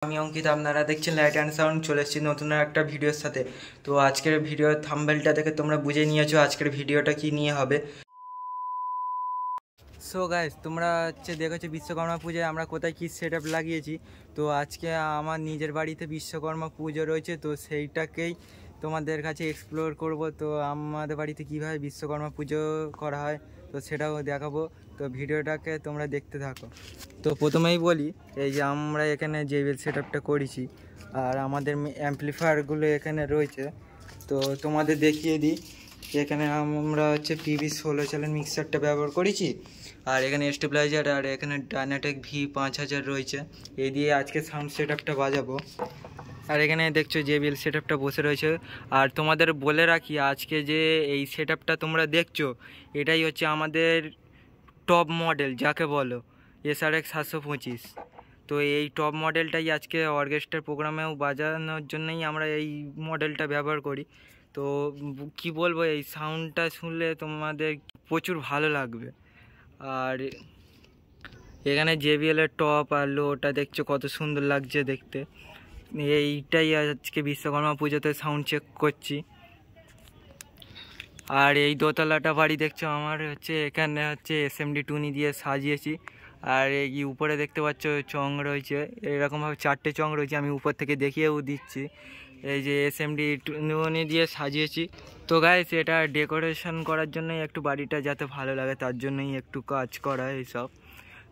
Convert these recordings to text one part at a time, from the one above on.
আমি অঙ্কিত, আপনারা দেখছেন লাইট অ্যান্ড সাউন্ড। চলে এসেছি নতুন একটা ভিডিওর সাথে। তো আজকের ভিডিওর থাম্বনেলটা দেখে তোমরা বুঝে নিয়েছো আজকের ভিডিওটা কি নিয়ে হবে। সো গাইস, তোমরা দেখেছো বিশ্বকর্মা পুজোয় আমরা কোথায় কী সেট আপ লাগিয়েছি। তো আজকে আমার নিজের বাড়িতে বিশ্বকর্মা পুজো রয়েছে, তো সেইটাকেই তোমাদের কাছে এক্সপ্লোর করব। তো আমাদের বাড়িতে কীভাবে বিশ্বকর্মা পুজো করা হয় তো সেটাও দেখাবো। তো ভিডিওটাকে তোমরা দেখতে থাকো। তো প্রথমেই বলি, এই যে আমরা এখানে JBL সেট আপটা করেছি, আর আমাদের অ্যাম্পলিফায়ারগুলো এখানে রয়েছে। তো তোমাদের দেখিয়ে দিই, এখানে আমরা PV16 চ্যানেল মিক্সারটা ব্যবহার করেছি, আর এখানে স্টেবিলাইজার, আর এখানে ডায়নাটেক V5000 রয়েছে। এই দিয়ে আজকে সাউন্ড সেট আপটা বাজাবো। আর এখানে দেখছো JBL সেট আপটা বসে রয়েছে। আর তোমাদের বলে রাখি, আজকে যে এই সেট আপটা তোমরা দেখছো, এটাই হচ্ছে আমাদের টপ মডেল, যাকে বলো SRX 725। তো এই টপ মডেলটাই আজকে অর্কেস্ট্রার প্রোগ্রামেও বাজানোর জন্যই আমরা এই মডেলটা ব্যবহার করি। তো কি বলবো, এই সাউন্ডটা শুনলে তোমাদের প্রচুর ভালো লাগবে। আর এখানে JBL-এর টপ আর লোটা দেখছো কত সুন্দর লাগছে দেখতে। এইটাই আজকে বিশ্বকর্মা পুজোতে সাউন্ড চেক করছি। আর এই দোতলাটা বাড়ি দেখছো আমার এখানে SMD টুনি দিয়ে সাজিয়েছি। আর এই উপরে দেখতে পাচ্ছ চং রয়েছে, এরকমভাবে 4টে চং রয়েছে, আমি উপর থেকে দেখিয়েও দিচ্ছি। এই যে SMD টুনি দিয়ে সাজিয়েছি। তো গাইস, এটা ডেকোরেশন করার জন্যই, একটু বাড়িটা যাতে ভালো লাগে তার জন্যই একটু কাজ করা এইসব।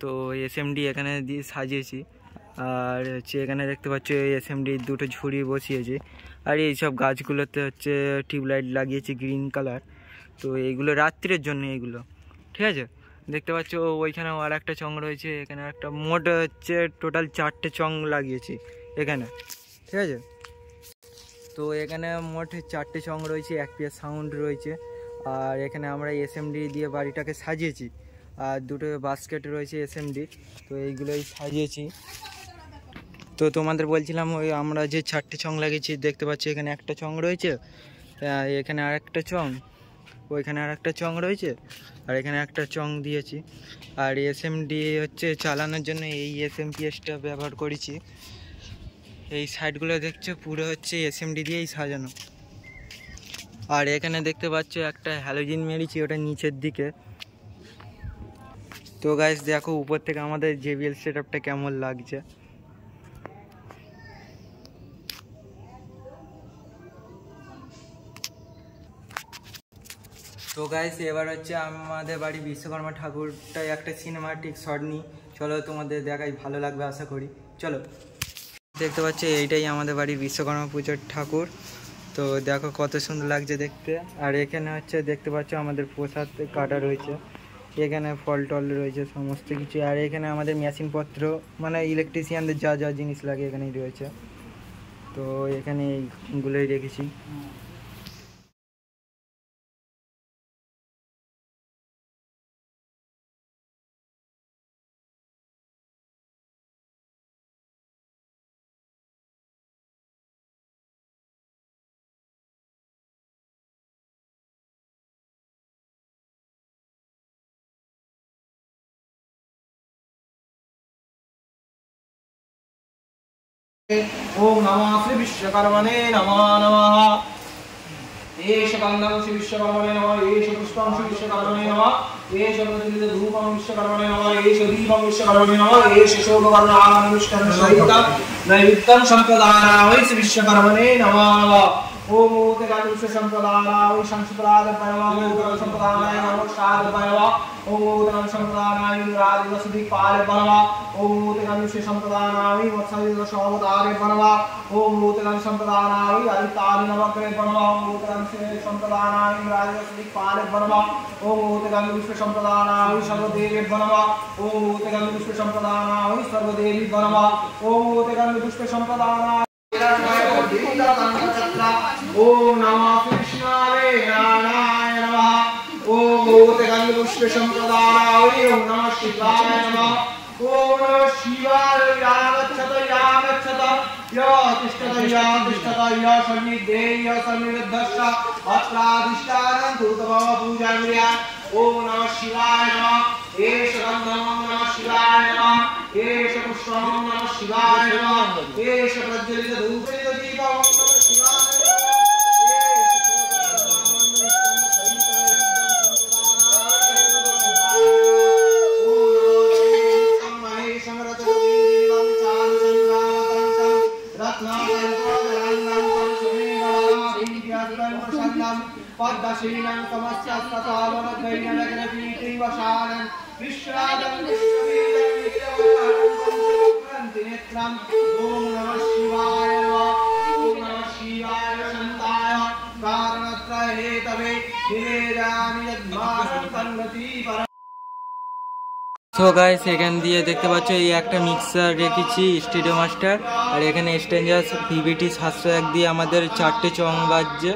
তো SMD এখানে দিয়ে সাজিয়েছি। আর এখানে দেখতে পাচ্ছ SMD দুটো ঝুড়ি বসিয়েছি। আর এই সব গাছগুলোতে টিউবলাইট লাগিয়েছি গ্রিন কালার। তো এইগুলো রাত্রের জন্য, এইগুলো ঠিক আছে। দেখতে পাচ্ছ ওইখানেও আর একটা চং রয়েছে, এখানে একটা মোট টোটাল 4টে চং লাগিয়েছি এখানে, ঠিক আছে। তো এখানে মোট 4টে চং রয়েছে, এক পিস সাউন্ড রয়েছে। আর এখানে আমরা SMD দিয়ে বাড়িটাকে সাজিয়েছি, আর দুটো বাস্কেট রয়েছে SMD। তো এইগুলোই সাজিয়েছি। তো তোমাদের বলছিলাম, ওই আমরা যে 4টে চং লাগিয়েছি, দেখতে পাচ্ছি এখানে একটা চং রয়েছে, এখানে আর একটা চং, ওইখানে আর একটা চং রয়েছে, আর এখানে একটা চং দিয়েছি। আর SMD চালানোর জন্য এই SMPSটা ব্যবহার করেছি। এই সাইডগুলো দেখছো পুরো SMD দিয়েই সাজানো। আর এখানে দেখতে পাচ্ছ একটা হ্যালোজিন মেরেছি, ওটা নিচের দিকে। তো গাইস দেখো উপর থেকে আমাদের JBL সেট আপটা কেমন লাগছে। তো গাইস, এবার আমাদের বাড়ি বিশ্বকর্মা ঠাকুরটাই একটা সিনেমাটিক শট নিই, চলো তোমাদের দেখাই, ভালো লাগবে আশা করি। চলো, দেখতে পাচ্ছি এইটাই আমাদের বাড়ির বিশ্বকর্মা পুজোর ঠাকুর। তো দেখো কত সুন্দর লাগছে দেখতে। আর এখানে দেখতে পাচ্ছ আমাদের প্রসাদ কাটা রয়েছে, এখানে ফল টল রয়েছে সমস্ত কিছু। আর এখানে আমাদের মেশিনপত্র, মানে ইলেকট্রিশিয়ানদের যা যা জিনিস লাগে এখানেই রয়েছে। তো এখানে এইগুলোই রেখেছি। ओम नमः श्री विश्वकर्मणे नमः नमः। एष गन्धं श्री विश्वकर्मणे नमः, एष पुष्पं श्री विश्वकर्मणे नमः, एष धूपं विश्वकर्मणे नमः, एष दीपं विश्वकर्मणे नमः, एष शोभवर्णानां विष्णुं सहितं नैवेद्यं सम्प्रदायामि श्री विश्वकर्मणे नमः। ओम तेगान विश्व संप्रदानाय संस्कृताद परम ओम संप्रदानाय नमस्कार परम ओम तेगान संप्रदानाय इंद्रादि वसुधि पाल परम ओम तेगान विश्व संप्रदानाय वत्सदि शोभतारे परम ओम तेगान संप्रदानाय आदितानि नवग्रे परम ओम तेगान संप्रदानाय इंद्रादि वसुधि पाल परम ओम तेगान विश्व संप्रदानाय सर्वदेवी परम ओम तेगान विश्व संप्रदानाय सर्वदेवी परम ओम तेगान विश्व संप्रदानाय ओम नमः कृष्णाय नारायणाय नमः। ओम तेगान पुष्प संप्रदानाय ओम नमः शिवाय नमः। ओम नमः शिवाय यागच्छत या तिष्ठत या सन्निधेय सन्निधस्स अत्राधिष्ठानं भूतभव पूजाम्रिया। ओम नमः शिवाय नमः। एष गन्धं नमः शिवाय नमः एष पुष्पं नमः शिवाय नमः एष प्रज्वलितधूपदीपं नमः शिवाय पद्मशीलं समस्तस्ततावनधैर्यनगरपीठैवशानं विश्रादं विश्ववीरं ॐ नमः शिवाय नमः ॐ नमः शिवाय शान्ताय कारणत्रयहेतवे निवेदयामि यद्मानं तन्मति परम। সো গাইস এখান দিয়ে দেখতে পাচ্ছ এই একটা মিক্সার রেখেছি স্টুডিও মাস্টার, আর এখানে স্ট্রেঞ্জার PVT 701 দিয়ে আমাদের 4টে চং বাজছে,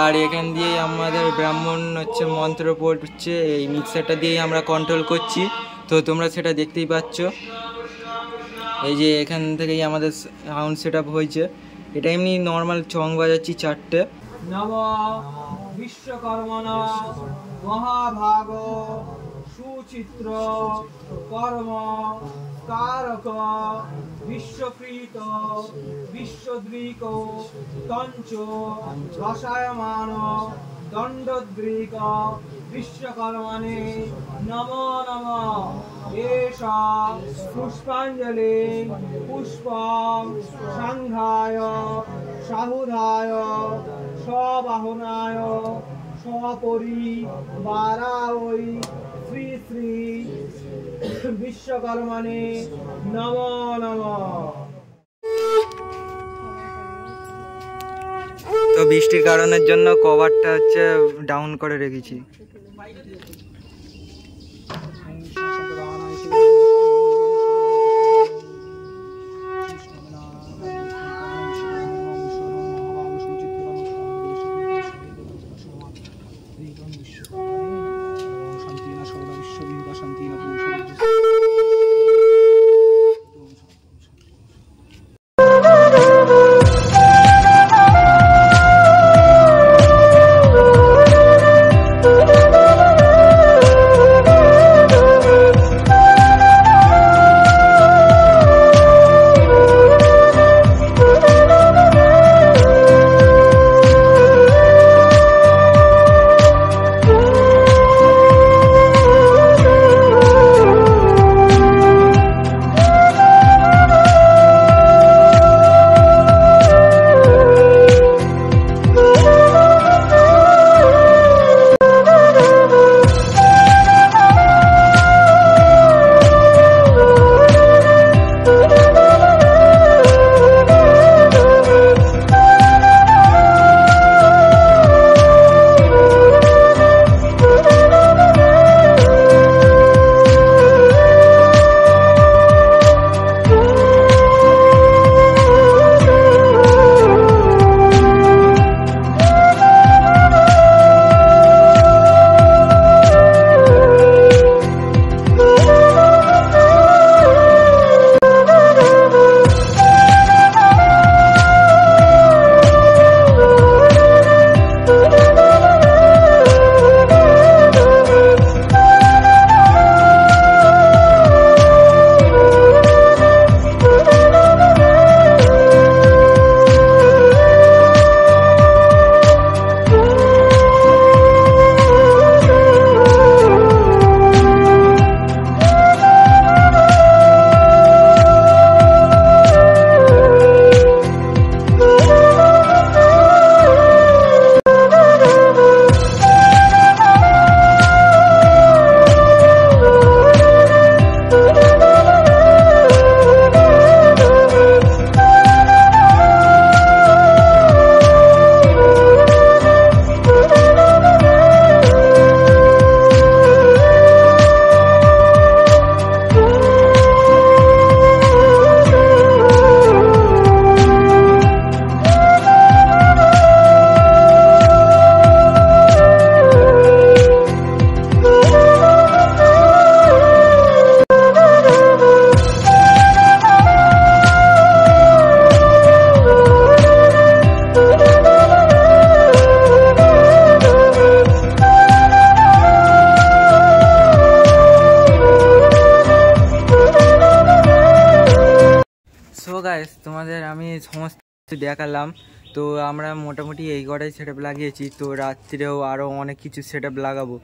আর এখান দিয়ে আমাদের ব্রাহ্মণ হচ্ছে মন্ত্র পড়ছে, এই মিক্সারটা দিয়েই আমরা কন্ট্রোল করছি। তো তোমরা সেটা দেখতেই পাচ্ছ, এই যে এখান থেকেই আমাদের সাউন্ড সেট আপ হয়েছে। এটা এমনি নর্মাল চং বাজাচ্ছি 4টে। নম বিশ্বকর্মণা মহাভাগ সুচিত্র কর্ম কারক বিশ্বকৃত বিশ্বদ্রিক তঞ্চ রসায়মান দণ্ডদ্রিক বিশ্বকর্মণে নমো নমঃ। এষ পুষ্পাঞ্জলি পুষ্পং সংঘায় সাহুধায় স্ববাহনায় সপরিবারায় শ্রী শ্রী বিশ্বকর্মণে নমো নমঃ। তো বৃষ্টির কারণের জন্য কভারটা হচ্ছে ডাউন করে রেখেছি। আমি সমস্ত কিছু দেখালাম। তো আমরা মোটামুটি এই কটাই সেট আপ লাগিয়েছি। তো রাত্রেও আরও অনেক কিছু সেট আপ লাগাবো।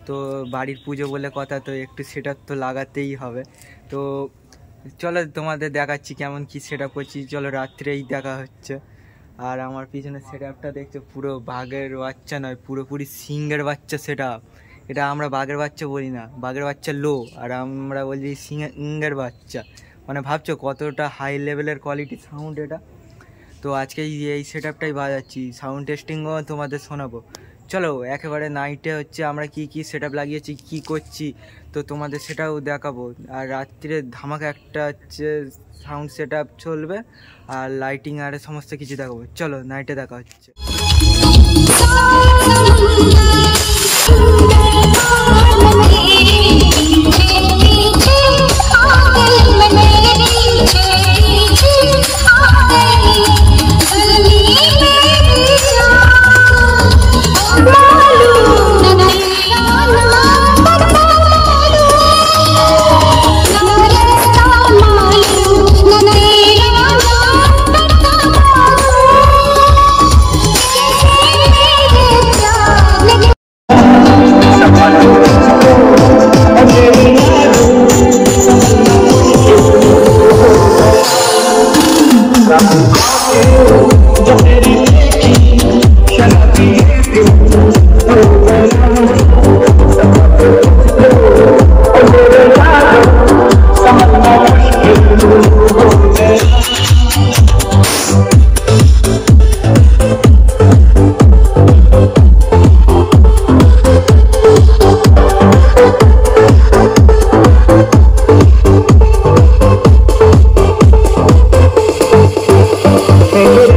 তো বাড়ির পুজো বলে কথা, তো একটু সেট আপ তো লাগাতেই হবে। তো চলো তোমাদের দেখাচ্ছি কেমন কি সেট আপ করছি। চলো রাত্রেই দেখা হচ্ছে। আর আমার পিছনে সেট আপটা দেখছো, পুরো বাঘের বাচ্চা নয়, পুরোপুরি সিংহের বাচ্চা সেট আপ। এটা আমরা বাঘের বাচ্চা বলি না, বাঘের বাচ্চা লো, আর আমরা বলি সিংহের বাচ্চা। মানে ভাবছো কতটা হাই লেভেলের কোয়ালিটি সাউন্ড এটা। তো আজকে এই সেট আপটাই বাজাচ্ছি, সাউন্ড টেস্টিংও তোমাদের শোনাবো। চলো একেবারে নাইটে হচ্ছে আমরা কি কি সেট আপ লাগিয়েছি, কী করছি, তো তোমাদের সেটাও দেখাবো। আর রাত্রে ধামাকা একটা হচ্ছে সাউন্ড সেট আপ চলবে, আর লাইটিং আর সমস্ত কিছু দেখাবো। চলো নাইটে দেখা হচ্ছে। Hey,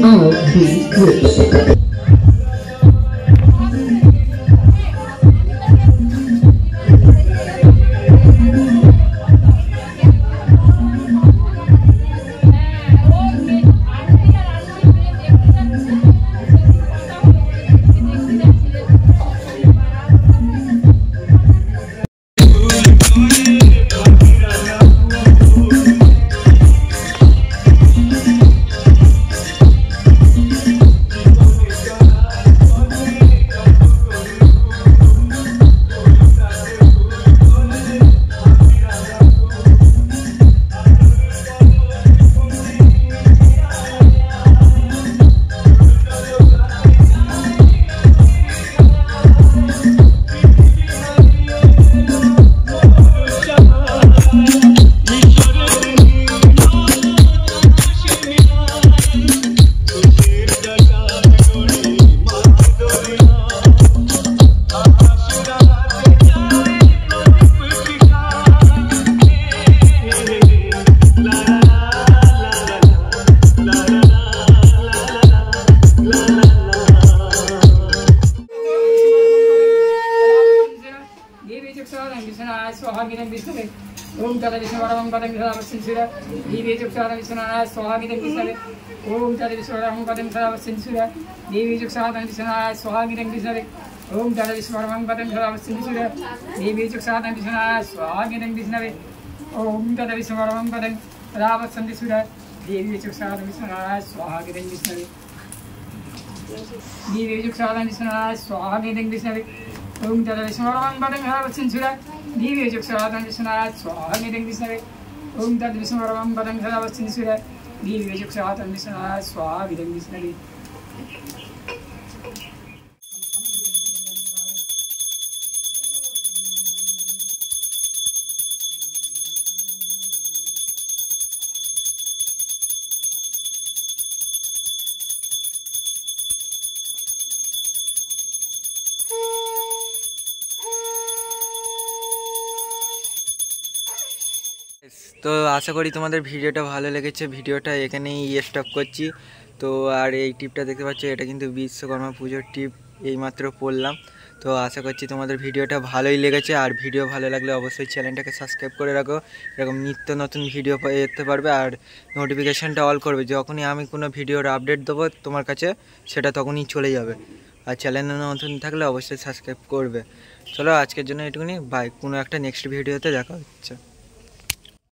all be rich. ओम तद विष्णुवरमं पदं सदावसिंसुर देवी चक्षुषादं विष्णुनारायण स्वाहागितं विष्णवे ओम तद विष्णुवरमं पदं सदावसिंसुर देवी चक्षुषादं विष्णुनारायण स्वाहागितं विष्णवे ओम तद विष्णुवरमं पदं सदावसिंसुर देवी चक्षुषादं विष्णुनारायण स्वाहागितं विष्णवे ओम तद विष्णुवरमं पदं सदावसिंसुर देवी चक्षुषादं विष्णुनारायण स्वाहागितं विष्णवे देवी चक्षुषादं विष्णुनारायण स्वाहागितं विष्णवे ओम तद विष्णुवरमं पदं सदावसिंसुर देवी चक्षुषादं विष्णुनारायण स्वाहागितं विष्णवे ओम तद विष्णुवरमं पदं सदावसिंसुर देवी चक्षुषादं विष्णुनारायण स्वाहागितं विष्णवे তো আশা করি তোমাদের ভিডিওটা ভালো লেগেছে। ভিডিওটা এখানেই স্টপ করছি। তো আর এই টিপটা দেখতে পাচ্ছ, এটা কিন্তু বিশ্বকর্মা পুজোর টিপ এইমাত্র পড়লাম। তো আশা করছি তোমাদের ভিডিওটা ভালোই লেগেছে। আর ভিডিও ভালো লাগলে অবশ্যই চ্যানেলটাকে সাবস্ক্রাইব করে রাখো, এরকম নিত্য নতুন ভিডিও পেতে পারবে। আর নোটিফিকেশানটা অল করবে, যখনই আমি কোনো ভিডিওর আপডেট দেবো তোমার কাছে সেটা তখনই চলে যাবে। আর চ্যানেলে নতুন থাকলে অবশ্যই সাবস্ক্রাইব করবে। চলো আজকের জন্য এটুকুনি, বাই। কোনো একটা নেক্সট ভিডিওতে দেখা হচ্ছে।